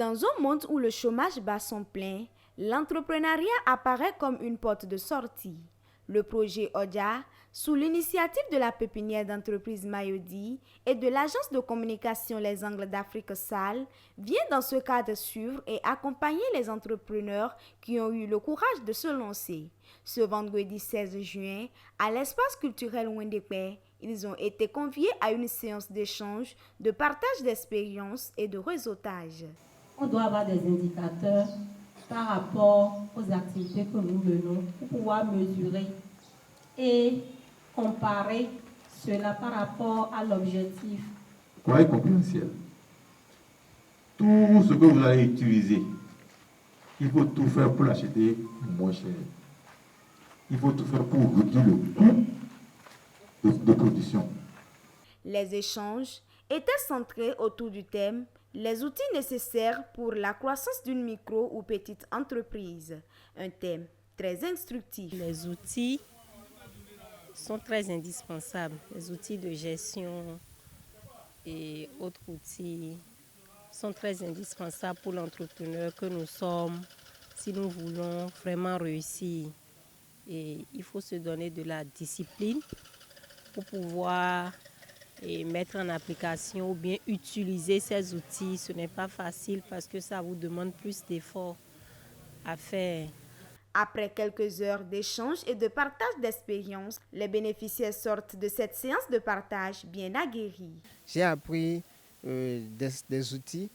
Dans un monde où le chômage bat son plein, l'entrepreneuriat apparaît comme une porte de sortie. Le projet ODIA, sous l'initiative de la pépinière d'entreprise Mayodi et de l'agence de communication Les Angles d'Afrique SAL, vient dans ce cadre suivre et accompagner les entrepreneurs qui ont eu le courage de se lancer. Ce vendredi 16 juin, à l'espace culturel Wendekpe, ils ont été conviés à une séance d'échange, de partage d'expériences et de réseautage. On doit avoir des indicateurs par rapport aux activités que nous menons pour pouvoir mesurer et comparer cela par rapport à l'objectif. Croyez compréhensible. Tout ce que vous allez utiliser, il faut tout faire pour l'acheter moins cher. Il faut tout faire pour réduire le coût de production. Les échanges étaient centrés autour du thème « Les outils nécessaires pour la croissance d'une micro ou petite entreprise », un thème très instructif. Les outils sont très indispensables. Les outils de gestion et autres outils sont très indispensables pour l'entrepreneur que nous sommes si nous voulons vraiment réussir. Et il faut se donner de la discipline pour pouvoir mettre en application ou bien utiliser ces outils. Ce n'est pas facile parce que ça vous demande plus d'efforts à faire. Après quelques heures d'échange et de partage d'expériences, les bénéficiaires sortent de cette séance de partage bien aguerris. J'ai appris des outils.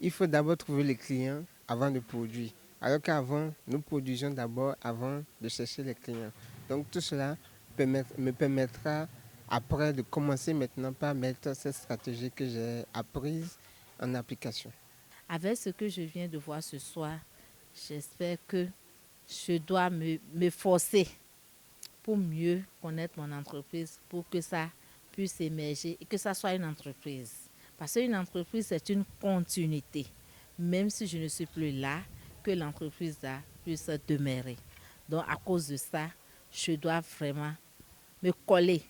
Il faut d'abord trouver les clients avant de produire. Alors qu'avant, nous produisions d'abord avant de chercher les clients. Donc tout cela me permettra après de commencer maintenant par mettre cette stratégie que j'ai apprise en application. Avec ce que je viens de voir ce soir, j'espère que je dois me forcer pour mieux connaître mon entreprise, pour que ça puisse émerger et que ça soit une entreprise. Parce qu'une entreprise, c'est une continuité. Même si je ne suis plus là, que l'entreprise puisse demeurer. Donc, à cause de ça, je dois vraiment me coller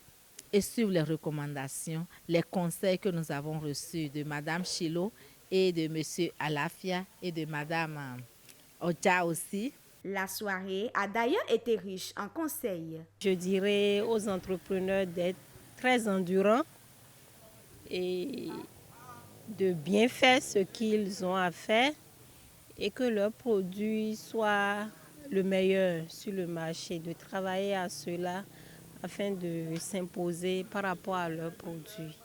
et suivre les recommandations, les conseils que nous avons reçus de Mme Chilo et de M. Alafia et de Mme Oja aussi. La soirée a d'ailleurs été riche en conseils. Je dirais aux entrepreneurs d'être très endurants et de bien faire ce qu'ils ont à faire et que leur produit soit le meilleur sur le marché, de travailler à cela afin de s'imposer par rapport à leurs produits.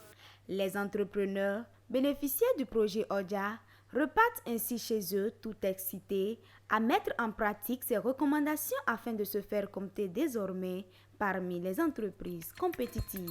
Les entrepreneurs bénéficiaires du projet ODIA repartent ainsi chez eux tout excités à mettre en pratique ces recommandations afin de se faire compter désormais parmi les entreprises compétitives.